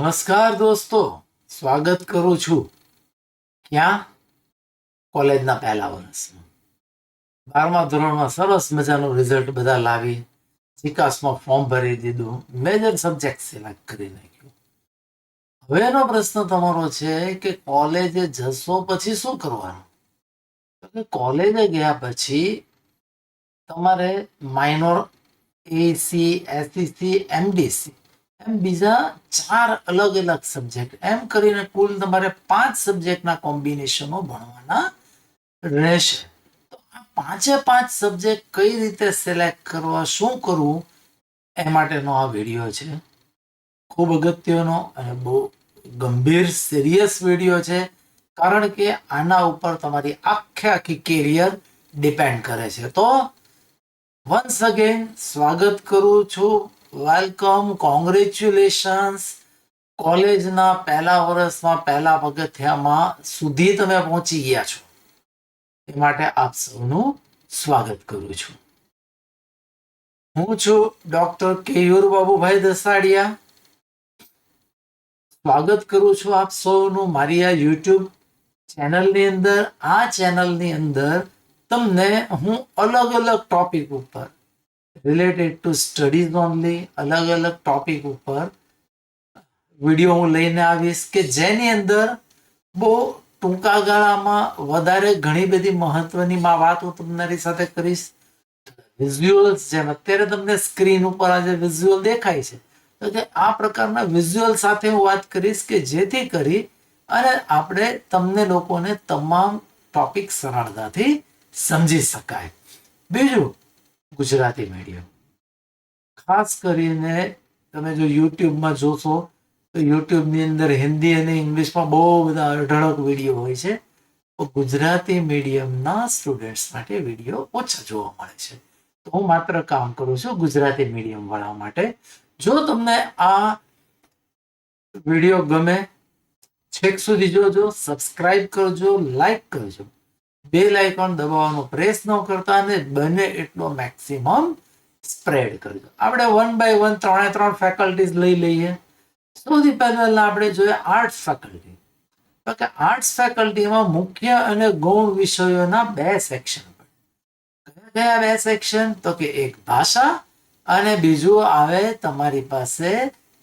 નમસ્કાર દોસ્તો, સ્વાગત કરું છું ક્યાં કોલેજના પહેલા વર્ષમાં 12મા ધોરણમાં સરસ મજાનું રિઝલ્ટ બધા લાવી વિકાસમાં ફોર્મ ભરી દીધું, મેજર સબ્જેક્ટ સિલેક્ટ કરી નાખ્યું. હવેનો પ્રશ્ન તમારો છે કે કોલેજે જશો પછી શું કરવાનું? તો કે કોલેજે ગયા પછી તમારે માઇનોર, એસી, એસસીસી, એમડીસી એમ બીજા 4 અલગ અલગ સબ્જેક્ટ એમ કરીને કુલ તમારે 5 સબ્જેક્ટના કોમ્બિનેશનો ભણવાના રહેશે. તો આ 5 સબ્જેક્ટ કઈ રીતે સિલેક્ટ કરવા, શું કરવું, એ માટેનો આ વિડીયો છે. ખૂબ અગત્યનો અને બહુ ગંભીર સિરિયસ વિડીયો છે, કારણ કે આના ઉપર તમારી આખી કેરિયર ડિપેન્ડ કરે છે. તો વન્સ અગેન સ્વાગત કરું છું, વેલકમ, કોંગ્રેચ્યુલેશન્સ. કોલેજના પહેલા વર્ષમાં પહેલા પગથિયામાં સુધી તમે પહોંચી ગયા છો, એ માટે આપ સૌનું સ્વાગત કરું છું. હું છું ડોક્ટર કેયુર બાબુભાઈ દસાડિયા. સ્વાગત કરું છું આપ સૌનું મારી આ યુટ્યુબ ચેનલની અંદર. આ ચેનલની અંદર તમને હું અલગ અલગ ટોપિક ઉપર રિલેટેડ ટુ સ્ટડીઝ ઓનલી અલગ અલગ ટોપિક ઉપર વિડીયો હું લઈને આવીશ કે જેની અંદર બહુ ટૂંકા ગાળામાં વધારે ઘણી બધી મહત્વની વાતો તમારી સાથે કરીશ. વિઝ્યુઅલ્સ, જેમ અત્યારે તમને સ્ક્રીન ઉપર આજે વિઝ્યુઅલ દેખાય છે, તો કે આ પ્રકારના વિઝ્યુઅલ સાથે હું વાત કરીશ કે જેથી કરી અને આપણે તમને લોકોને તમામ ટોપિક સરળતાથી સમજી શકાય. બીજું, ગુજરાતી મીડિયમ, ખાસ કરીને તમે જો યુટ્યુબમાં જોશો તો યુટ્યુબની અંદર હિન્દી અને ઇંગ્લિશમાં બહુ બધા અઢળક વિડીયો હોય છે, તો ગુજરાતી મીડિયમના સ્ટુડન્ટ્સ માટે વિડીયો ઓછા જોવા મળે છે. તો હું માત્ર કામ કરું છું ગુજરાતી મીડિયમ વાળા માટે. જો તમને આ વિડીયો ગમે, છેક સુધી જોજો, સબસ્ક્રાઇબ કરજો, લાઈક કરજો, બેલ આઇકોન દબાવવાનો પ્રેસ ન કરતા અને બને એટલો મેક્સિમમ સ્પ્રેડ કરજો. આપણે 1 by 1 3 ફેકલ્ટીઝ લઈ લઈએ. સૌથી પહેલા આપણે જોઈએ આર્ટ્સ ફેકલ્ટી. તો કે આર્ટ્સ ફેકલ્ટીમાં મુખ્ય અને ગૌણ વિષયોના 2 સેક્શન. કયા 2 સેક્શન? તો કે એક ભાષા અને બીજું આવે તમારી પાસે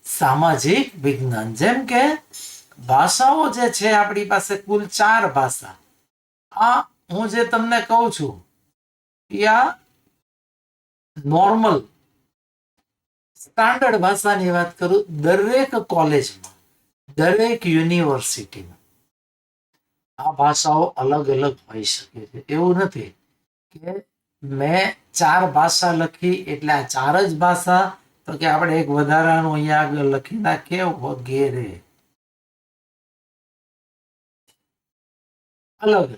સામાજિક વિજ્ઞાન. જેમ કે ભાષાઓ જે છે આપણી પાસે કુલ 4 ભાષા. આ હું જે તમને કહું છું યા નોર્મલ સ્ટાન્ડર્ડ ભાષાની વાત કરું, દરેક કોલેજમાં, દરેક યુનિવર્સિટીમાં આ ભાષાઓ અલગ અલગ હોઈ શકે છે. એવું નથી કે મેં 4 ભાષા લખી એટલે આ 4 જ ભાષા, તો કે આપણે એક વધારાનું અહીંયા આગળ લખી નાખીએ વગેરે. અલગ અલગ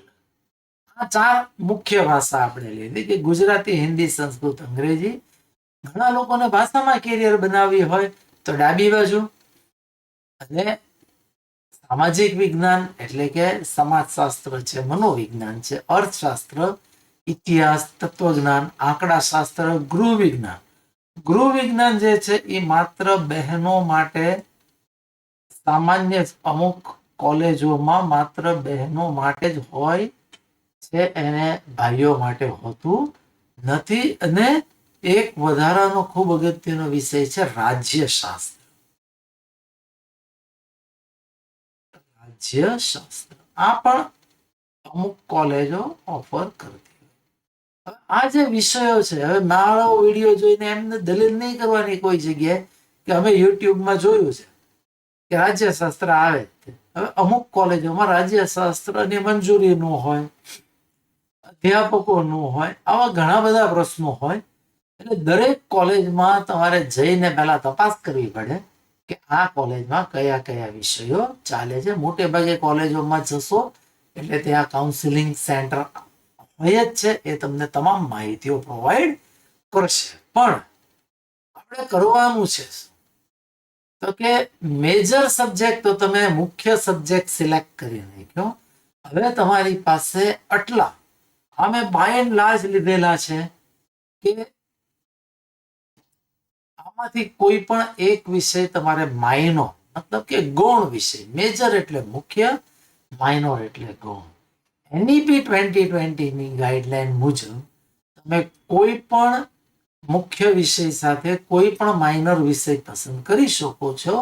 આ 4 મુખ્ય ભાષા આપણે લીધી કે ગુજરાતી, હિન્દી, સંસ્કૃત, અંગ્રેજી. ઘણા લોકોને ભાષામાં કેરિયર બનાવવી હોય તો ડાબી બાજુ, અને સામાજિક વિજ્ઞાન એટલે કે સમાજશાસ્ત્ર છે, મનોવિજ્ઞાન છે, અર્થશાસ્ત્ર, ઇતિહાસ, તત્વજ્ઞાન, આંકડાશાસ્ત્ર, ગૃહ વિજ્ઞાન. ગૃહ વિજ્ઞાન જે છે એ માત્ર બહેનો માટે સામાન્ય, અમુક કોલેજોમાં માત્ર બહેનો માટે જ હોય છે, એને ભાઈઓ માટે હોતું નથી. અને એક વધારાનો ખૂબ અગત્યનો વિષય છે રાજ્યશાસ્ત્ર. રાજ્યશાસ્ત્ર આ પણ અમુક કોલેજો ઓફર કરતી હોય. આ જે વિષયો છે, હવે મારો વિડીયો જોઈને એમને દલીલ નહીં કરવાની કોઈ જગ્યાએ કે અમે યુટ્યુબમાં જોયું છે કે રાજ્યશાસ્ત્ર આવે. હવે અમુક કોલેજોમાં રાજ્યશાસ્ત્રની મંજૂરી ન હોય, અધ્યાપકો ન હોય, આવા ઘણા બધા પ્રશ્નો હોય. એટલે દરેક કોલેજમાં તમારે જઈને પહેલા તપાસ કરવી પડે કે આ કોલેજમાં કયા કયા વિષયો ચાલે છે. મોટે ભાગે કોલેજોમાં જશો એટલે ત્યાં કાઉન્સિલિંગ સેન્ટર હોય જ છે, એ તમને તમામ માહિતીઓ પ્રોવાઈડ કરશે. પણ આપણે કરવાનું છે તો કે મેજર સબ્જેક્ટ તો તમે મુખ્ય સબ્જેક્ટ સિલેક્ટ કરી નાખ્યો. હવે તમારી પાસે આટલા, અમે બાય એન્ડ લાર્જ લીધેલા છે કે આમાંથી કોઈ પણ એક વિષય તમારે માઇનોર મતલબ કે ગૌણ વિષય. મેજર એટલે મુખ્ય, માઇનોર એટલે ગૌણ. NEP 2020 ની ગાઈડલાઈન મુજબ તમે કોઈ પણ મુખ્ય વિષય સાથે કોઈ પણ માઇનર વિષય પસંદ કરી શકો છો.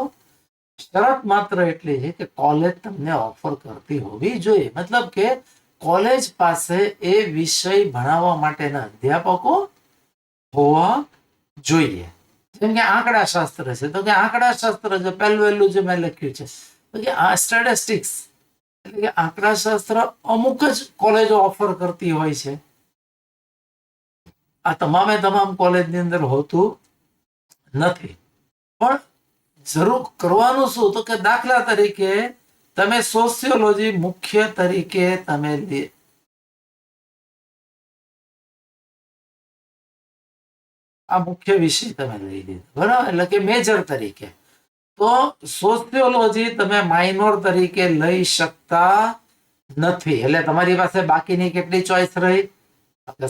શરત માત્ર એટલી છે કે કોલેજ તમને ઓફર કરતી હોવી જોઈએ. મતલબ કે કોલેજ પાસે એ વિષય ભણાવવા માટેના અધ્યાપકો હોવા જોઈએ. જેમ કે આંકડા શાસ્ત્ર છે તો કે આંકડા શાસ્ત્ર છે પહેલું જે મેં લખ્યું છે તો કે આ સ્ટેટિસ્ટિક્સ એટલે કે આંકડા શાસ્ત્ર અમુક જ કોલેજો ઓફર કરતી હોય છે. આ તમામે તમામ કોલેજની અંદર હોતું નથી. પણ જરૂર કરવાનું શું તો કે દાખલા તરીકે તમે સોશિયોલોજી મુખ્ય તરીકે તમે આ મુખ્ય વિષય તમે લઈ લીધો બરાબર, એટલે કે મેજર તરીકે. તો સોશિયોલોજી તમે માઇનોર તરીકે લઈ શકતા નથી. એટલે તમારી પાસે બાકીની કેટલી ચોઈસ રહી?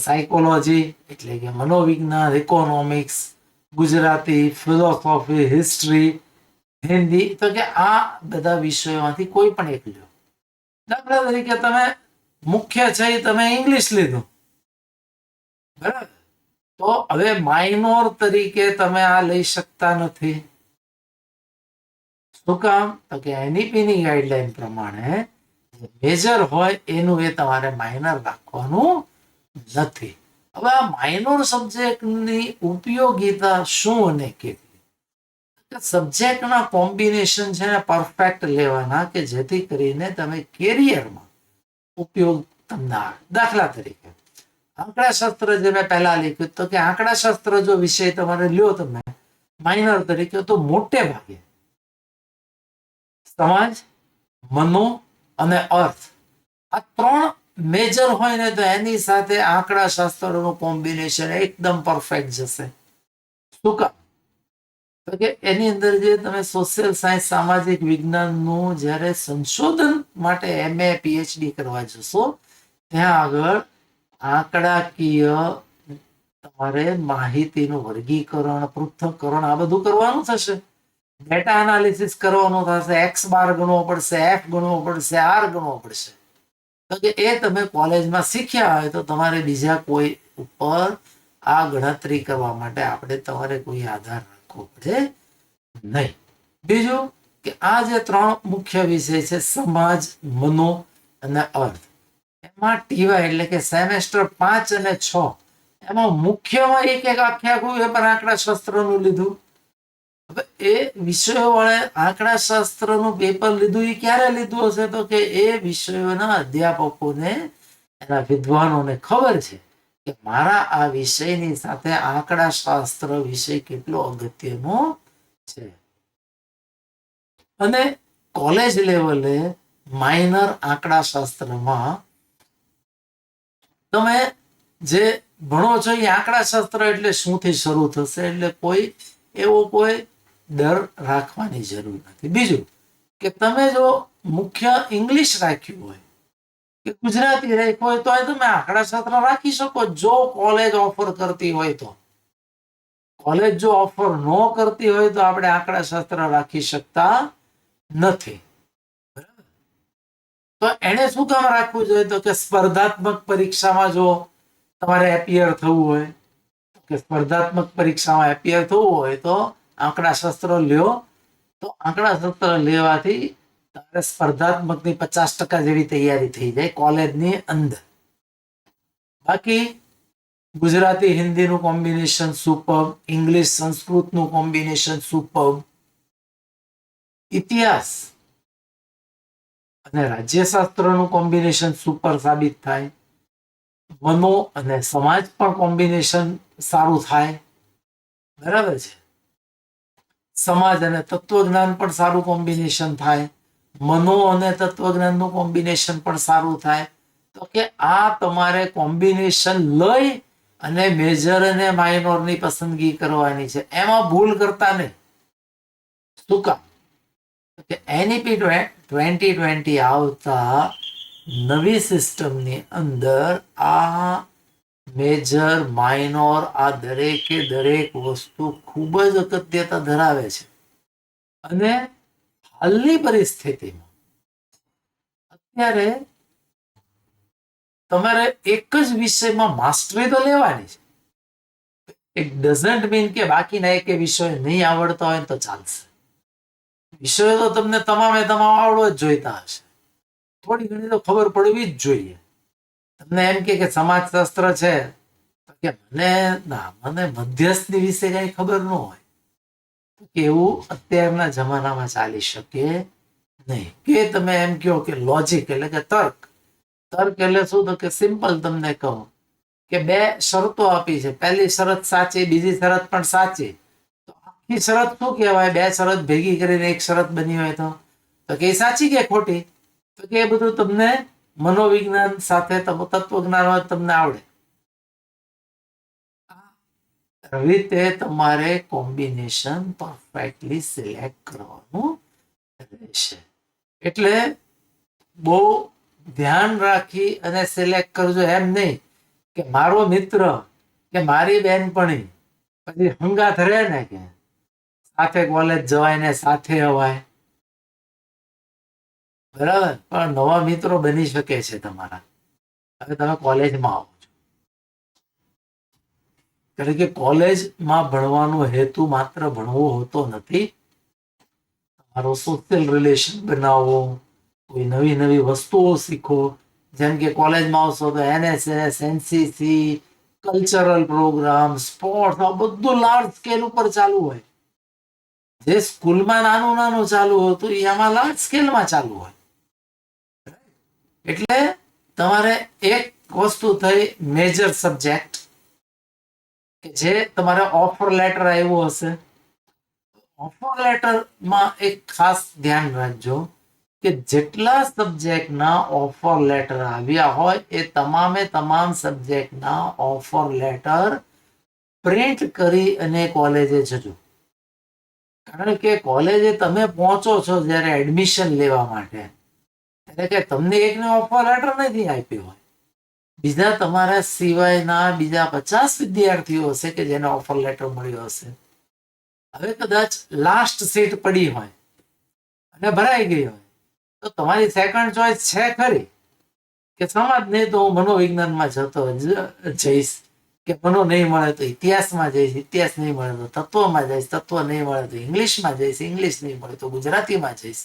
સાયકોલોજી એટલે કે મનોવિજ્ઞાન, economics, Gujarati, philosophy, history, Hindi, તો કે આ બધા વિષયોમાંથી કોઈ પણ એક લો. દાખલા તરીકે તમે મુખ્ય છે એ તમે ઇંગ્લિશ લીધું બરાબર, તો હવે માઇનોર તરીકે તમે આ લઈ શકતા નથી. શું કામ? તો કે એનઈપી ની ગાઈડલાઈન પ્રમાણે મેજર હોય એનું એ તમારે માઇનર રાખવાનું નથી. હવે આ માઇનોર સબ્જેક્ટની ઉપયોગિતા શું અને કેટલી? સબ્જેક્ટના કોમ્બિનેશન છે ને પરફેક્ટ લેવાના કે જેથી કરીને તમે કેરિયરમાં ઉપયોગ તમને આવે. દાખલા તરીકે આંકડાશાસ્ત્ર જે મેં પહેલા લખ્યું તો કે આંકડાશાસ્ત્ર જો વિષય તમારે લ્યો તમે માઇનર તરીકે તો મોટે ભાગે સમાજ, મનો અને અર્થ આ ત્રણ મેજર હોય ને તો એની સાથે આંકડાશાસ્ત્રનું કોમ્બિનેશન એકદમ પરફેક્ટ જશે. શું કામ? તો કે એની અંદર જે તમે સોશિયલ સાયન્સ સામાજિક વિજ્ઞાનનું જ્યારે સંશોધન માટે MA PhD કરવા જશો ત્યાં આગળ આંકડાકીય તમારે માહિતીનું વર્ગીકરણ, પૃથ્થકરણ આ બધું કરવાનું થશે. ડેટા એનાલિસિસ કરવાનું થશે, X બાર ગણવો પડશે, F ગણવો પડશે, R ગણવો પડશે. તો કે એ તમે કોલેજમાં શીખ્યા હોય તો તમારે બીજા કોઈ ઉપર આ ગણતરી કરવા માટે આપણે તમારે કોઈ આધાર રાખવો પડે નહીં. બીજું કે આ જે ત્રણ મુખ્ય વિષય છે સમાજ, મનો અને અર્થ, એમાં ટીવાય એટલે કે સેમેસ્ટર 5 અને 6 એમાં મુખ્યમાં એક આખું પેપર આંકડાશાસ્ત્રનું લીધું. હવે એ વિષયો વાળા આંકડાશાસ્ત્રનું પેપર લીધું એ ક્યારે લીધું હશે તો કે એ વિષયોના અધ્યાપકોને એના વિદ્વાનોને ખબર છે કે મારા આ વિષયની સાથે આંકડાશાસ્ત્ર વિષય કેટલો અગત્યનો છે. અને કોલેજ લેવલે માઇનર આંકડાશાસ્ત્રમાં તમે જે ભણો છો એ આંકડાશાસ્ત્ર એટલે શુંથી શરૂ થશે એટલે કોઈ એવો કોઈ ડર રાખવાની જરૂર નથી. બીજું કે તમે જો મુખ્ય ઇંગ્લિશ રાખ્યું હોય કે ગુજરાતી રાખ્યું હોય તો તમે આંકડાશાસ્ત્ર રાખી શકો જો કોલેજ ઓફર કરતી હોય તો. કોલેજ જો ઓફર ન કરતી હોય તો આપણે આંકડાશાસ્ત્ર રાખી શકતા નથી. તો એને શું કામ રાખવું જોઈએ તો કે સ્પર્ધાત્મક પરીક્ષામાં જો તમારે એપિયર થવું હોય કે સ્પર્ધાત્મક પરીક્ષામાં એપિયર થવું હોય તો આંકડાશાસ્ત્ર લ્યો તો આંકડાશાસ્ત્ર લેવાથી તમારે સ્પર્ધાત્મકની 50% જેવી તૈયારી થઈ જાય કોલેજની અંદર. બાકી ગુજરાતી હિન્દીનું કોમ્બિનેશન સુપર, ઇંગ્લિશ સંસ્કૃતનું કોમ્બિનેશન સુપર, ઇતિહાસ અને રાજ્યશાસ્ત્રનું કોમ્બિનેશન સુપર સાબિત થાય, મનો અને સમાજ પણ કોમ્બિનેશન સારું થાય. બરાબર છે. સમાજ અને તત્વજ્ઞાન પણ સારું કોમ્બિનેશન થાય, મનો અને તત્વજ્ઞાનનું કોમ્બિનેશન પણ સારું થાય. તો કે આ તમારે કોમ્બિનેશન લઈ અને મેજર અને માઇનોરની પસંદગી કરવાની છે. એમાં ભૂલ કરતા નહીં. શું કામ? કે NEP 2020 આવતા નવી સિસ્ટમની અંદર આ મેજર, માઇનોર આ દરેકે દરેક વસ્તુ ખૂબ જ અગત્યતા ધરાવે છે. અને હાલની પરિસ્થિતિમાં અત્યારે તમારે એક જ વિષયમાં માસ્ટરી તો લેવાની છે. ઇટ ડઝન્ટ મીન કે બાકીના એક વિષય નહીં આવડતા હોય તો ચાલશે. વિષયો તો તમને તમામ આવડવો જ જોઈતા હશે. થોડી ઘણી તો ખબર પડવી જ જોઈએ. તમને એમ કે સમાજશાસ્ત્ર છે કે મને મધ્યસ્થી વિશે કઈ ખબર ન હોય, કે એવું અત્યારના જમાનામાં ચાલી શકે નહીં. કે તમે એમ કહો કે લોજિક એટલે કે તર્ક એટલે શું? તો કે સિમ્પલ તમને કહું કે બે શરતો આપી છે, પહેલી શરત સાચી, બીજી શરત પણ સાચી, તો આખી શરત શું કહેવાય? બે શરત ભેગી કરીને એક શરત બની હોય તો કે સાચી કે ખોટી? તો કે એ બધું તમને મનોવિજ્ઞાન સાથે તત્વજ્ઞાન તમને આવડે. રીતે તમારે કોમ્બિનેશન પરફેક્ટલી સિલેક્ટ કરવાનું રહેશે. એટલે બહુ ધ્યાન રાખી અને સિલેક્ટ કરજો. એમ નહીં કે મારો મિત્ર કે મારી બેનપણી પછી હંગાથ રહે ને કે સાથે કોલેજ જવાય ને સાથે અવાય, બરાબર, પણ નવા મિત્રો બની શકે છે તમારા. હવે તમે કોલેજમાં આવો છો, કારણ કે કોલેજમાં ભણવાનો હેતુ માત્ર ભણવો હોતો નથી. તમારો સોશિયલ રિલેશન બનાવો, કોઈ નવી નવી વસ્તુઓ શીખો. જેમ કે કોલેજમાં આવશો તો NSS, NCC, cultural program, sport, આ બધું લાર્જ સ્કેલ ઉપર ચાલુ હોય. જે સ્કૂલમાં નાનું નાનું ચાલુ હતું એ આમાં લાર્જ સ્કેલમાં ચાલુ હોય. એટલે તમારે એક વસ્તુ થઈ મેજર સબ્જેક્ટ, કે જે તમારે ઓફર લેટર આવ્યો હશે. ઓફર લેટરમાં એક ખાસ ધ્યાન રાખજો કે જેટલા સબ્જેક્ટના ઓફર લેટર આવ્યા હોય એ તમામ સબ્જેક્ટના ઓફર લેટર પ્રિન્ટ કરી અને કોલેજે જજો. કારણ કે કોલેજે તમે પહોંચો છો જ્યારે એડમિશન લેવા માટે, એટલે કે તમને એકને ઓફર લેટર નથી આપ્યો હોય, બીજા તમારા સિવાયના બીજા 50 વિદ્યાર્થીઓ હશે કે જેને ઓફર લેટર મળ્યો હશે. હવે કદાચ લાસ્ટ સીટ પડી હોય અને ભરાઈ ગઈ હોય તો તમારી સેકન્ડ ચોઇસ છે ખરી કે સમાજ નહીં તો હું મનોવિજ્ઞાનમાં જતો જઈશ, કે મનો નહીં મળે તો ઇતિહાસમાં જઈશ, ઇતિહાસ નહીં મળે તો તત્વમાં જઈશ, તત્વ નહીં મળે તો ઇંગ્લિશમાં જઈશ, ઇંગ્લિશ નહીં મળે તો ગુજરાતીમાં જઈશ.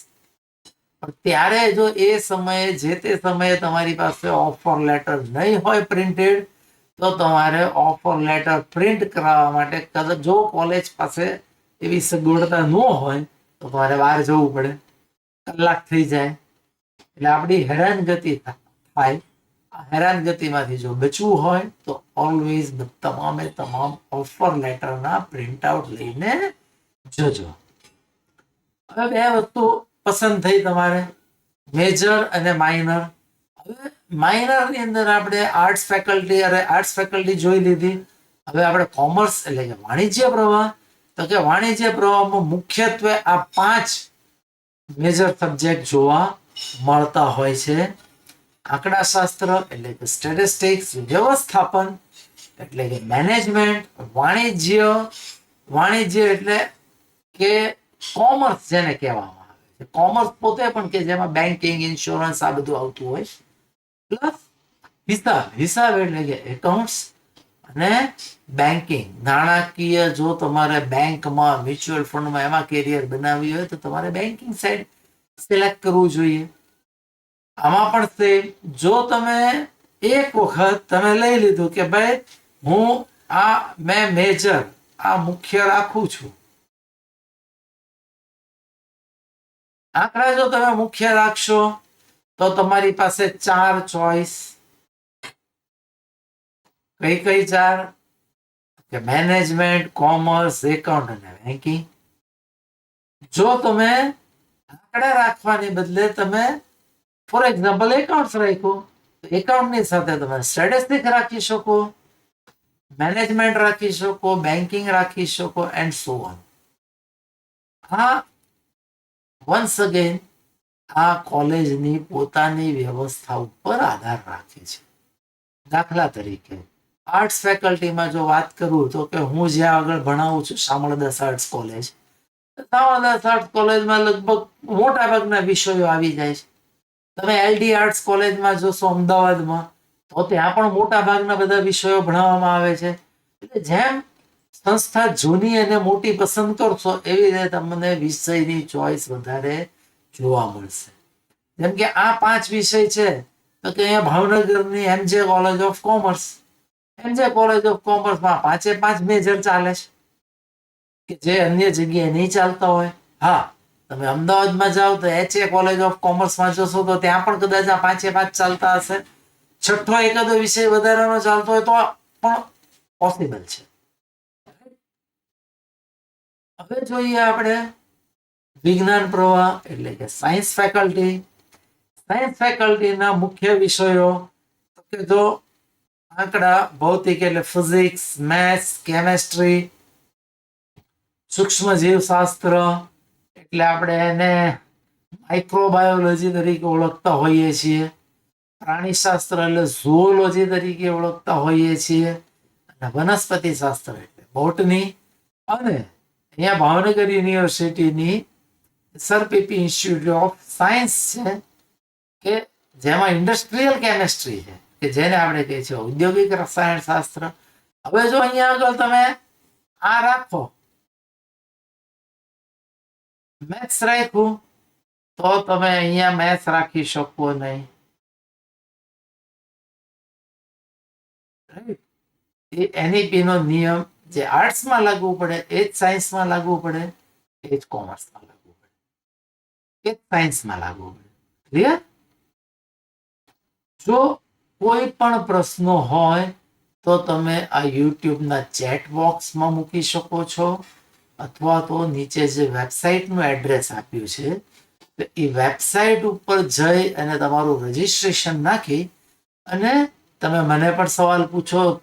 પણ ત્યારે જો એ સમયે જે તે સમયે તમારી પાસે ઓફર લેટર નહીં હોય પ્રિન્ટેડ, તો તમારે ઓફર લેટર પ્રિન્ટ કરાવવા માટે કદાચ જો કોલેજ પાસે એવી સગવડતા ન હોય તો તમારે બહાર જવું પડે, કલાક થઈ જાય. એટલે આપણી હેરાનગતિ થાય. હેરાનગતિમાંથી જો બચવું હોય તો ઓલવેઝ તમામ ઓફર લેટરના પ્રિન્ટ આઉટ લઈને જજો. હવે બે વસ્તુ પસંદ થઈ તમારે, મેજર અને માઇનર. હવે માઇનર ની અંદર આપણે આર્ટ્સ ફેકલ્ટી જોઈ લીધી. હવે આપણે કોમર્સ એટલે કે વાણિજ્ય પ્રવાહ, તો કે વાણિજ્ય પ્રવાહમાં મુખ્યત્વે આ 5 મેજર સબ્જેક્ટ જોવા મળતા હોય છે. આંકડાશાસ્ત્ર એટલે કે સ્ટેટિસ્ટિક્સ, વ્યવસ્થાપન એટલે કે મેનેજમેન્ટ, વાણિજ્ય એટલે કે કોમર્સ જેને કહેવામાં આવે છે, કોમર્સ પોતે પણ કે જેમાં બેન્કિંગ, ઇન્સ્યોરન્સ આ બધું આવતું હોય, પ્લસ હિસાબ એટલે કે એકાઉન્ટ્સ અને બેન્કિંગ, નાણાકીય. જો તમારે બેંકમાં, મ્યુચ્યુઅલ ફંડમાં એમાં કેરિયર બનાવવી હોય તો તમારે બેન્કિંગ સાઈડ સિલેક્ટ કરવું જોઈએ. આમાં પણ સેમ, જો તમે એક વખત તમે લઈ લીધું કે ભાઈ મેં મેજર મુખ્ય રાખું છું, આંકડા જો તમે મુખ્ય રાખશો તો તમારી પાસે 4 ચોઇસ. કઈ 4? કે મેનેજમેન્ટ, કોમર્સ, એકાઉન્ટ અને બેન્કિંગ. જો તમે આંકડા રાખવાને બદલે તમે ફોર એક્ઝામ્પલ એકાઉન્ટ્સ રાખ્યું, એકાઉન્ટની સાથે તમે સ્ટેટિસ્ટિક્સ રાખી શકો, મેનેજમેન્ટ રાખી શકો, બેન્કિંગ રાખી શકો and so on. Once again આ કોલેજની પોતાની વ્યવસ્થા ઉપર આધાર રાખે છે. દાખલા તરીકે આર્ટ્સ ફેકલ્ટીમાં જો વાત કરું તો કે હું જ્યાં આગળ ભણાવું છું શામળદાસ આર્ટ્સ કોલેજ, સાવરદાસ આર્ટ્સ કોલેજમાં લગભગ મોટા ભાગના વિષયો આવી જાય છે. તમે એલડી આર્ટ્સ કોલેજમાં જોશો અમદાવાદમાં, તો ત્યાં પણ મોટા ભાગના બધા વિષયો ભણાવવામાં આવે છે. એટલે જેમ સંસ્થા જૂની અને મોટી પસંદ કરશો એવી રીતે તમને વિષયની ચોઈસ વધારે જોવા મળશે. જેમ કે આ 5 વિષય છે, તો કે અહીંયા ભાવનગરની MJ college of commerce, MJ college of કોમર્સમાં 5 મેજર ચાલે છે, કે જે અન્ય જગ્યાએ નહીં ચાલતા હોય. હા, તમે અમદાવાદમાં જાઓ તો એચએ કોલેજ ઓફ કોમર્સમાં જશો તો ત્યાં પણ કદાચ આ 5 ચાલતા હશે. છઠ્ઠો એકાદો વિષય વધારાનો ચાલતો હોય તો પણ પોસિબલ છે. હવે જોઈએ આપણે વિજ્ઞાન પ્રવાહ એટલે કે સાયન્સ ફેકલ્ટી. સાયન્સ ફેકલ્ટીના મુખ્ય વિષયો તો કે જો આંકડા, ભૌતિક એટલે ફિઝિક્સ, મેથ્સ, કેમેસ્ટ્રી, સૂક્ષ્મ જીવશાસ્ત્ર એટલે આપણે એને માઇક્રોબાયોલોજી તરીકે ઓળખતા હોઈએ છીએ, પ્રાણીશાસ્ત્ર એટલે ઝૂઓલોજી તરીકે ઓળખતા હોઈએ છીએ, અને વનસ્પતિ શાસ્ત્ર એટલે બોટની, અને અહીંયા ભાવનગર યુનિવર્સિટીની sir PP institute of science છે, કે જેમાં ઇન્ડસ્ટ્રીયલ કેમેસ્ટ્રી છે, કે જેને આપણે કહીએ છીએ ઔદ્યોગિક રસાયણ શાસ્ત્ર. હવે જો અહીંયા આગળ તમે આ રાખો, મેથ્સ રાખ્યું, તો તમે અહીંયા મેથ્સ રાખી શકો નહીં. એનઈપી નો નિયમ જે આર્ટ્સમાં લાગુ પડે એ જ સાયન્સમાં લાગુ પડે, એ જ કોમર્સમાં લાગુ પડે, એ જ સાયન્સમાં લાગુ પડે. ક્લિયર? જો કોઈ પણ પ્રશ્નો હોય તો તમે આ યુટ્યુબના ચેટ બોક્સમાં મૂકી શકો છો, અથવા તો નીચે જે વેબસાઇટનું એડ્રેસ આપ્યું છે તો એ વેબસાઇટ ઉપર જઈ અને તમારું રજીસ્ટ્રેશન નાખી અને તમે મને પણ સવાલ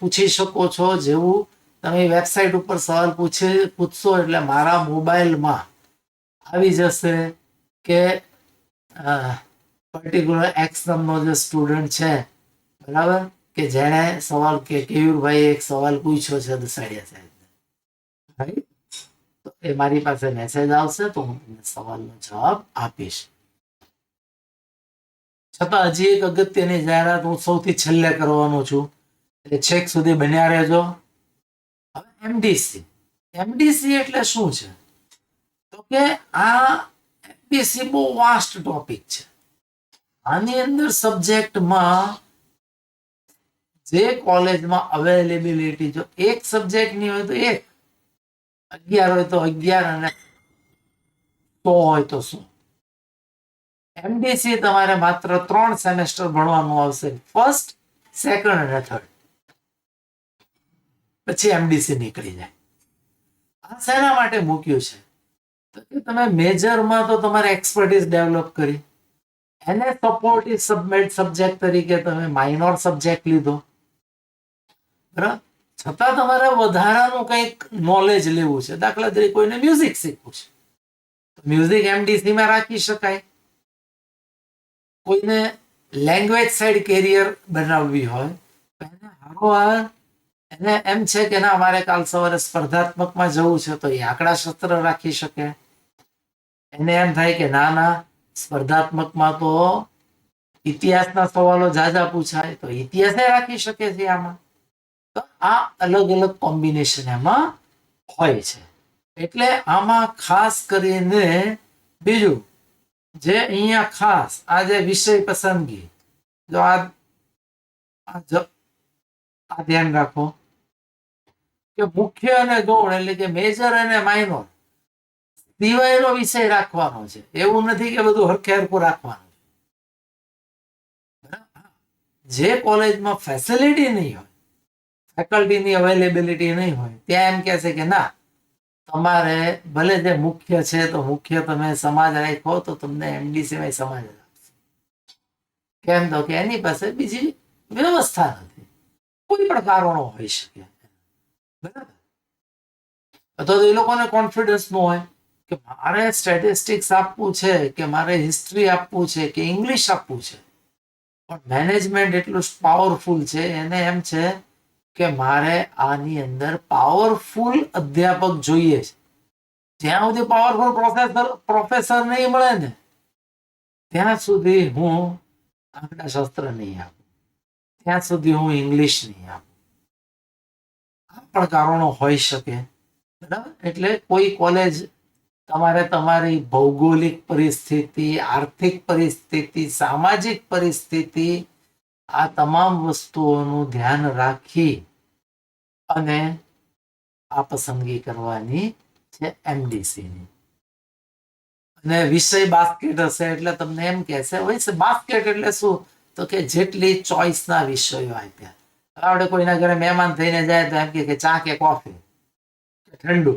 પૂછી શકો છો. જેવું તમે વેબસાઇટ ઉપર સવાલ પૂછશો એટલે મારા મોબાઈલમાં આવી જશે કે પર્ટિક્યુલર એક્સ નામનો જે સ્ટુડન્ટ છે, બરાબર, કે જેણે સવાલ કે કેયુરભાઈ એક સવાલ પૂછ્યો છે દસાડિયા સાહેબ, તો એ મારી પાસે મેસેજ આવશે તો હું તમને સવાલનો જવાબ આપીશ. છતાં હજી એક અગત્યની જાહેરાત હું સૌથી છેલ્લે કરવાનો છું, એટલે છેક સુધી બન્યા રહેજો. હવે એમડીસી. એમડીસી એટલે શું છે? તો કે આ એમડીસી બહુ વાસ્ટ ટોપિક છે. આની અંદર સબ્જેક્ટમાં જે કોલેજમાં અવેલેબિલિટી, જો એક સબ્જેક્ટની હોય તો 1, 11 હોય તો 11, અને 100 હોય તો 100. એમડીસી તમારે માત્ર 3 સેમેસ્ટર ભણવાનું આવશે, ફર્સ્ટ, સેકન્ડ અને થર્ડ. પછી એમડીસી નીકળી જાય. આ શેના માટે મૂક્યું છે? તો કે તમે મેજરમાં તો તમારે એક્સપર્ટીઝ ડેવલપ કરી, એને સપોર્ટિવ સબ્જેક્ટ તરીકે તમે માઇનોર સબ્જેક્ટ લીધો, બરાબર, છતાં તમારે વધારાનું કંઈક નોલેજ લેવું છે. દાખલા તરીકે કોઈને મ્યુઝિક શીખવું છે, મ્યુઝિક એમડીસી માં રાખી શકાય. કોઈને લેંગ્વેજ સાઈડ કેરિયર બનાવવી હોય તો એને હારોહાર એને એમ છે કે ના અમારે કાલ સવારે સ્પર્ધાત્મકમાં જવું છે તો એ આંકડા શાસ્ત્ર રાખી શકે. એને એમ થાય કે ના ના સ્પર્ધાત્મકમાં તો ઇતિહાસના સવાલો જાજા પૂછાય તો ઇતિહાસે રાખી શકે છે આમાં. તો આ અલગ અલગ કોમ્બિનેશન એમાં હોય છે. એટલે આમાં ખાસ કરીને બીજું જે અહીંયા ખાસ આ જે વિષય પસંદગી, જો આ ધ્યાન રાખો કે મુખ્ય અને ગૌણ એટલે કે મેજર અને માઇનોર સિવાયનો વિષય રાખવાનો છે. એવું નથી કે બધું હરખે હરખું રાખવાનું છે. જે કોલેજમાં ફેસિલિટી નહીં હોય, ફેકલ્ટીની અવેલેબિલિટી નહીં હોય, ત્યાં એમ કહેશે કે ના તમારે ભલે જે મુખ્ય છે તો મુખ્ય તમે સમાજ રાખો તો તમને એમડીસી સમાજ આપશે. કેમ તો કે એની પાસે બીજી વ્યવસ્થા નથી, કોઈ પણ કારણો હોઈ શકે, બરાબર. અથવા તો એ લોકોને કોન્ફિડન્સ ન હોય કે મારે સ્ટેટિસ્ટિક્સ આપવું છે, કે મારે હિસ્ટ્રી આપવું છે, કે ઇંગ્લિશ આપવું છે, પણ મેનેજમેન્ટ એટલું પાવરફુલ છે, એને એમ છે કે મારે આની અંદર પાવરફુલ અધ્યાપક જોઈએ છે. જ્યાં સુધી પાવરફુલ પ્રોફેસર નહીં મળે ને ત્યાં સુધી હું આંકડાશાસ્ત્ર નહીં આપું, ત્યાં સુધી હું ઇંગ્લિશ નહીં આપું. આ પણ કારણો હોઈ શકે. બરાબર. એટલે કોઈ કોલેજ તમારે તમારી ભૌગોલિક પરિસ્થિતિ, આર્થિક પરિસ્થિતિ, સામાજિક પરિસ્થિતિ, આ તમામ વસ્તુઓનું ધ્યાન રાખી અને આ પસંદગી કરવાની છે MDC ની. અને વિષય બાસ્કેટ હશે એટલે તમને એમ કહેશે બાસ્કેટ એટલે શું, તો કે જેટલી ચોઈસના વિષયો આપ્યા. આપણે કોઈના ઘરે મહેમાન થઈને જાય તો એમ કે ચા કે કોફી કે ઠંડુ,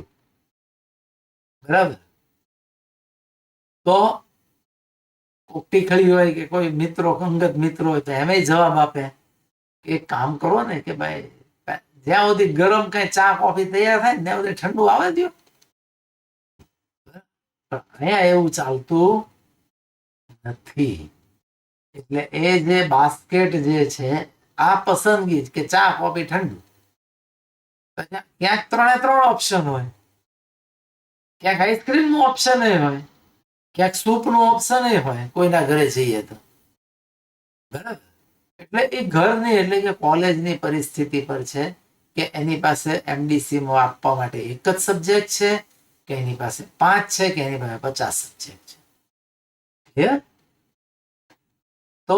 બરાબર. તો ટીખળી હોય કે કોઈ મિત્રો, અંગત મિત્રો હોય તો એમાં જવાબ આપે કે એક કામ કરો ને કે ભાઈ જ્યાં સુધી ગરમ કઈ ચા કોફી તૈયાર થાય ત્યાં સુધી ઠંડુ આવે દો. અહીંયા એવું ચાલતું નથી. એટલે એ જે બાસ્કેટ જે છે આ પસંદગી કે ચા કોફી ઠંડુ, ક્યાંક 3 ઓપ્શન હોય, ક્યાંક આઈસ્ક્રીમ નું ઓપ્શન હોય, ક્યાંક સૂપ નું ઓપ્શન હોય કોઈના ઘરે જઈએ તો, બરાબર. એટલે એ ઘરની એટલે કે કોલેજની પરિસ્થિતિ પર છે કે એની પાસે MDC માં આપવા માટે એક જ સબ્જેક્ટ છે કે એની પાસે 5 છે કે એની પાસે 50 સબ્જેક્ટ છે. તો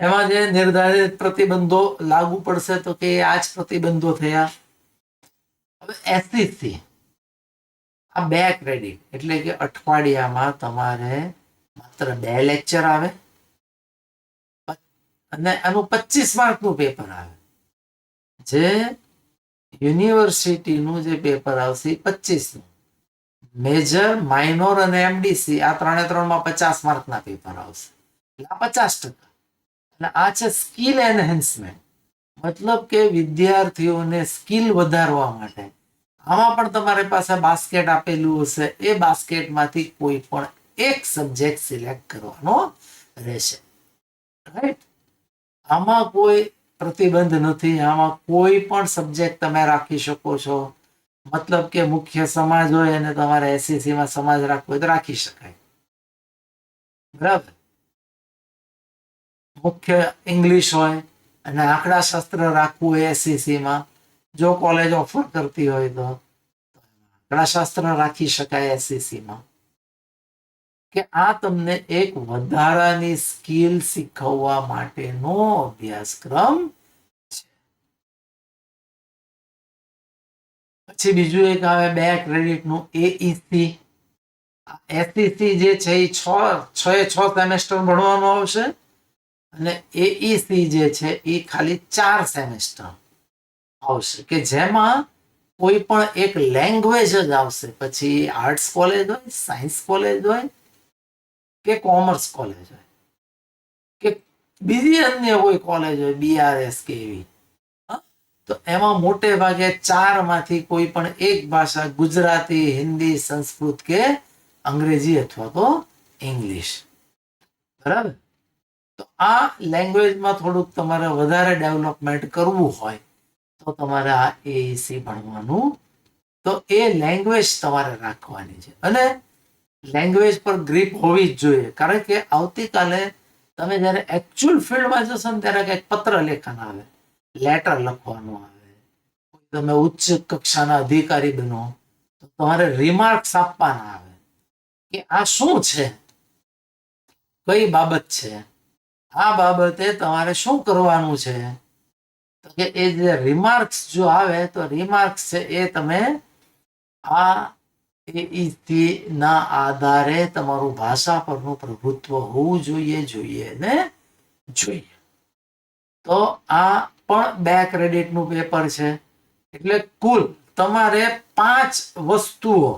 એમાં જે નિર્ધારિત પ્રતિબંધો લાગુ પડશે તો કે આ જ પ્રતિબંધો થયા. હવે SEC આ 2 ક્રેડિટ એટલે કે અઠવાડિયામાં તમારે માત્ર 2 લેક્ચર આવે અને આનું 25 માર્કનું પેપર આવે. જે યુનિવર્સિટીનું જે પેપર આવશે 25નું, મેજર, માઇનોર અને MDC આ 3માં 50 માર્કના પેપર આવશે. એટલે 50%. એટલે આ છે સ્કિલ એનહેન્સમેન્ટ, મતલબ કે વિદ્યાર્થીઓને સ્કિલ વધારવા માટે. આમાં પણ તમારી પાસે બાસ્કેટ આપેલું હશે, એ બાસ્કેટમાંથી કોઈ પણ એક સબ્જેક્ટ સિલેક્ટ કરવાનો રહેશે, રાઈટ. આમાં કોઈ પ્રતિબંધ નથી, આમાં કોઈ પણ સબ્જેક્ટ તમે રાખી શકો છો. મતલબ કે મુખ્ય સમાજ હોય અને તમારે SEC માં સમાજ રાખવો હોય તો રાખી શકાય, બરાબર. મુખ્ય ઇંગ્લિશ હોય અને આંકડાશાસ્ત્ર રાખવું હોય SEC માં, જો કોલેજ ઓફર કરતી હોય તો આંકડાશાસ્ત્ર રાખી શકાય SEC માં. કે આ તમને એક વધારાની સ્કિલ શીખવવા માટેનો અભ્યાસક્રમ છે. પછી બીજું એક આવે 2 ક્રેડિટનું AEC. SEC જે છે એ 6 સેમેસ્ટર ભણવાનું આવશે અને AEC જે છે એ ખાલી 4 સેમેસ્ટર આવશે, કે જેમાં કોઈ પણ એક લેંગ્વેજ જ આવશે. પછી આર્ટ્સ કોલેજ હોય, સાયન્સ કોલેજ હોય કે કોમર્સ કોલેજ હોય કે બીજી અન્ય કોઈ કોલેજ હોય, BRS કે એવી, તો એમાં મોટે ભાગે 4 માંથી કોઈ પણ એક ભાષા, ગુજરાતી, હિન્દી, સંસ્કૃત કે અંગ્રેજી અથવા તો ઇંગ્લિશ, બરાબર. તો આ લેંગ્વેજમાં થોડુંક તમારે વધારે ડેવલપમેન્ટ કરવું હોય તો તમારે આ AEC ભણવાનું. તો એ લેંગ્વેજ તમારે રાખવાની છે અને લેંગ્વેજ પર ગ્રીપ હોવી જ જોઈએ. કારણ કે આવતીકાલે તમે જ્યારે એકચ્યુઅલ ફિલ્ડમાં જશો ને ત્યારે કંઈક પત્ર લેખન આવે, લેટર લખવાનું આવે, તમે ઉચ્ચ કક્ષાના અધિકારી બનો તો તમારે રિમાર્ક્સ આપવાના આવે કે આ શું છે, કઈ બાબત છે, આ બાબતે તમારે શું કરવાનું છે. તો કે એ જે રિમાર્ક્સ જો આવે તો રિમાર્ક્સ છે એ તમે આ AEC ના આધારે તમારું ભાષા પરનું પ્રભુત્વ હોવું જોઈએ ને જોઈએ. તો આ પણ 2 ક્રેડિટનું પેપર છે. એટલે કુલ તમારે 5 વસ્તુઓ,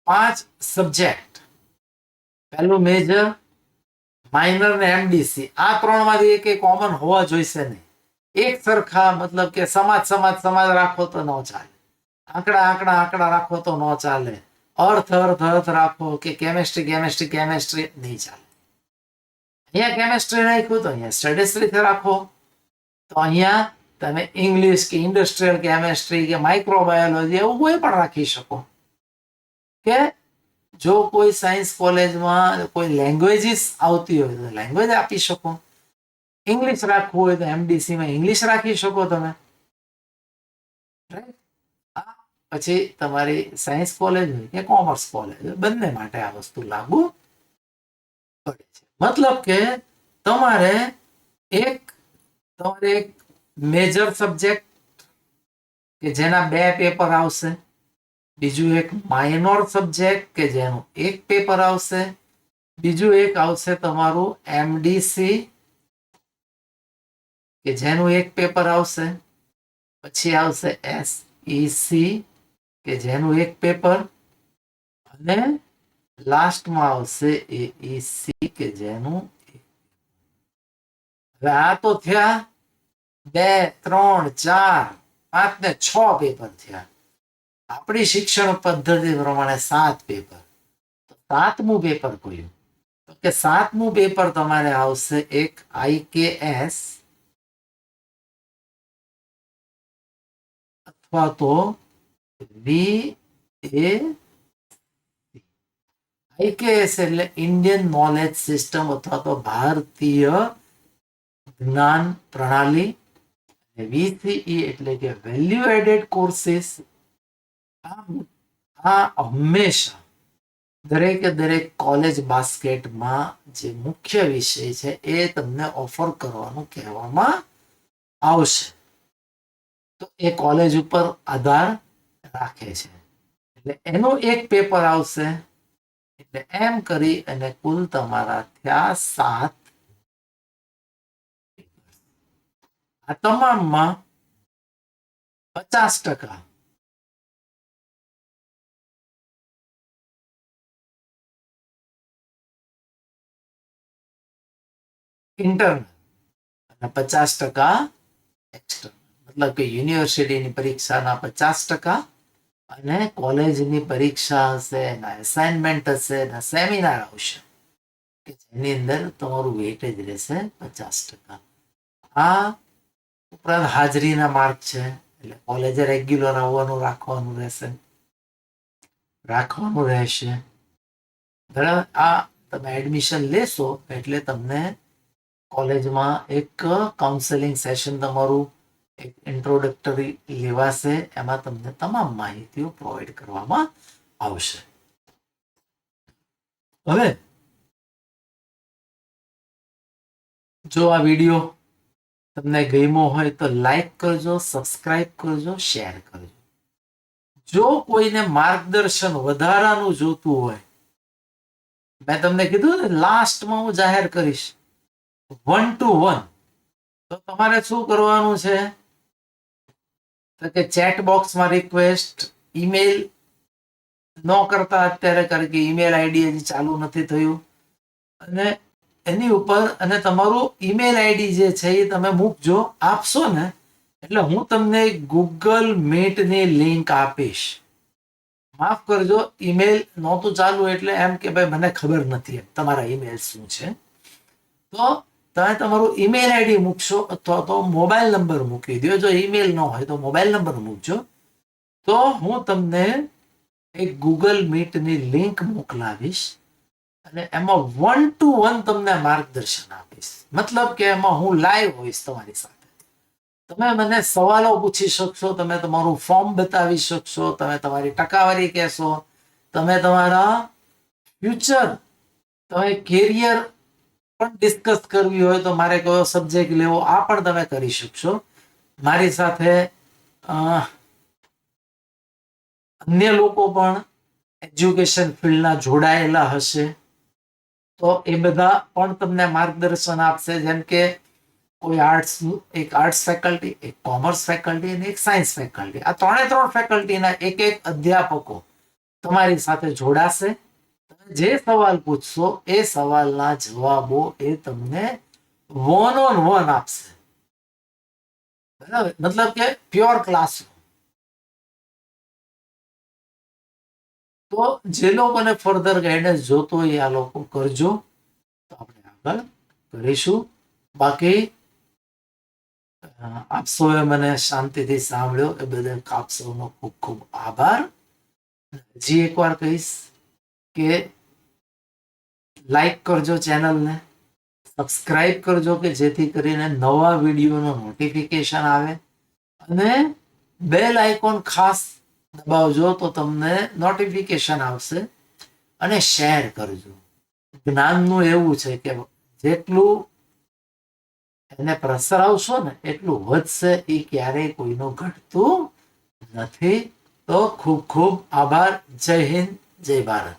5 સબ્જેક્ટ, પહેલું મેજર, માઇનર ને MDC, આ 3માંથી એક કોમન હોવા જોઈશે નહીં. એક સરખા, મતલબ કે સમાજ રાખો તો ન ચાલે, આંકડા રાખો તો ન ચાલે, અર્થ રાખો કે કેમેસ્ટ્રી નહીં ચાલે. અહીંયા કેમેસ્ટ્રી નાખ્યું તો અહીંયા સ્ટેટિસ્ટિક્સ રાખો, તો અહીંયા તમે ઇંગ્લિશ કે ઇન્ડસ્ટ્રીયલ કેમેસ્ટ્રી કે માઇક્રોબાયોલોજી એવું કોઈ પણ રાખી શકો. કે જો કોઈ સાયન્સ કોલેજમાં કોઈ લેંગ્વેજીસ આવતી હોય તો લેંગ્વેજ આપી શકો. ઇંગ્લિશ રાખવું હોય તો એમડીસી માં ઇંગ્લિશ રાખી શકો તમે. પછી તમારી સાયન્સ કોલેજ હોય કે કોમર્સ કોલેજ હોય, બંને માટે આ વસ્તુ લાગુ પડે છે. મતલબ કે તમારે એક મેજર સબ્જેક્ટ કે જેના 2 પેપર આવશે, બીજું એક માઇનોર સબ્જેક્ટ કે જેનું 1 પેપર આવશે, બીજું એક આવશે તમારું એમડીસી કે જેનું 1 પેપર આવશે, પછી આવશે એસઈસી કે જેનું 1 પેપર, અને લાસ્ટમાં આવશે એઈસી કે જેનું. હવે આ તો થયા 2, 3, 4, 5 ને 6 પેપર થયા. આપણી શિક્ષણ પદ્ધતિ પ્રમાણે 7 પેપર. તો 7મું પેપર કયું? તો કે 7મું પેપર તમારે આવશે એક આઈકેએસ અથવા તો આઈકેએસ એટલે ઇન્ડિયન નોલેજ સિસ્ટમ અથવા તો ભારતીય જ્ઞાન પ્રણાલી. વીસીઈ એટલે કે વેલ્યુ એડેડ કોર્સિસ. આ હંમેશા દરેક કોલેજ બાસ્કેટમાં જે મુખ્ય વિષય છે એ તમને ઓફર કરવાનું કહેવામાં આવશે. તો એ કોલેજ ઉપર આધાર રાખે છે. એટલે એનું 1 પેપર આવશે. એટલે એમ કરી અને કુલ તમારા થયા 7. આ તમામમાં 50% ઇન્ટરનલ અને 50% એક્સટર્નલ. મતલબ કે યુનિવર્સિટીની પરીક્ષાના 50% અને કોલેજની પરીક્ષા હશે, એના એસાઇનમેન્ટ હશે, એના સેમિનાર આવશે કે જેની અંદર તમારું વેઇટેજ રહેશે 50%. આ ઉપરાંત હાજરીના માર્ક છે. એટલે કોલેજે રેગ્યુલર આવવાનું રાખવાનું રહેશે. બરાબર. આ તમે એડમિશન લેશો એટલે તમને કોલેજમાં એક કાઉન્સેલિંગ સેશન તમારું એક ઇન્ટ્રોડક્ટરી લેવાશે. એમાં તમને તમામ માહિતીઓ પ્રોવાઈડ કરવામાં આવશે. હવે જો આ વિડીયો તમને ગમ્યો હોય તો લાઈક કરજો, સબસ્ક્રાઇબ કરજો, શેર કરજો. જો કોઈને માર્ગદર્શન વધારાનું જોતું હોય, મેં તમને કીધું ને લાસ્ટમાં હું જાહેર કરીશ 1-to-1. તો તમારે શું કરવાનું છે કે ચેટ બોક્સમાં રિક્વેસ્ટ, ઈમેલ ન કરતા અત્યારે, કારણ કે ઈમેલ આઈડી હજી ચાલુ નથી થયું, અને એની ઉપર અને તમારું ઈમેલ આઈડી જે છે એ તમે મૂકજો. આપશો ને એટલે હું તમને ગૂગલ મીટની લિંક આપીશ. માફ કરજો, ઈમેલ નહોતું ચાલુ એટલે એમ કે ભાઈ મને ખબર નથી તમારા ઈમેલ શું છે. તો તમે તમારું ઈમેલ આઈડી મૂકશો અથવા તો મોબાઈલ નંબર મૂકી દો. જો ઈમેલ ન હોય તો મોબાઈલ નંબર મૂકજો. તો હું તમને એક ગૂગલ મીટની લિંક મોકલાવીશ અને એમાં 1-to-1 તમને માર્ગદર્શન આપીશ. મતલબ કે એમાં હું લાઈવ હોઈશ તમારી સાથે. તમે મને સવાલો પૂછી શકશો, તમે તમારું ફોર્મ બતાવી શકશો, તમે તમારી ટકાવારી કહેશો, તમે તમારા ફ્યુચર, તમે કેરિયર પણ ડિસ્કસ કરવી હોય તો મારે કયો સબ્જેક્ટ લેવો આ પણ તમે કરી શકશો. મારી સાથે અન્ય લોકો પણ એજ્યુકેશન ફિલ્ડના જોડાયેલા હશે તો એ બધા પણ તમને માર્ગદર્શન આપશે. જેમ કે કોઈ એક આર્ટ્સ ફેકલ્ટી, એક કોમર્સ ફેકલ્ટી અને એક સાયન્સ ફેકલ્ટી, આ 3 ફેકલ્ટીના એક અધ્યાપકો તમારી સાથે જોડાશે. જે સવાલ પૂછશો એ સવાલના જવાબો એ તમને 1-on-1 આપશે. બરાબર. મતલબ કે પ્યોર ક્લાસરૂમ. તો જે લોકોને ફર્ધર ગાઈડન્સ જોતો હોય આ લોકો કરજો, તો આપણે આગળ કરીશું. બાકી આપ સૌએ મને શાંતિથી સાંભળ્યો એ બદલ આપ સૌનો ખૂબ ખૂબ આભાર. હજી એકવાર કહીશ કે લાઈક કરજો ચેનલને, સબસ્ક્રાઇબ કરજો કે જેથી કરીને નવા વિડીયોનો નોટિફિકેશન આવે, અને બેલ આઇકોન ખાસ દબાવજો તો તમને નોટિફિકેશન આવશે. અને શેર કરજો. જ્ઞાનનું એવું છે કે જેટલું એને પ્રસરાવશો ને એટલું વધશે, એ ક્યારેય કોઈનું ઘટતું નથી. તો ખૂબ ખૂબ આભાર. જય હિન્દ, જય ભારત.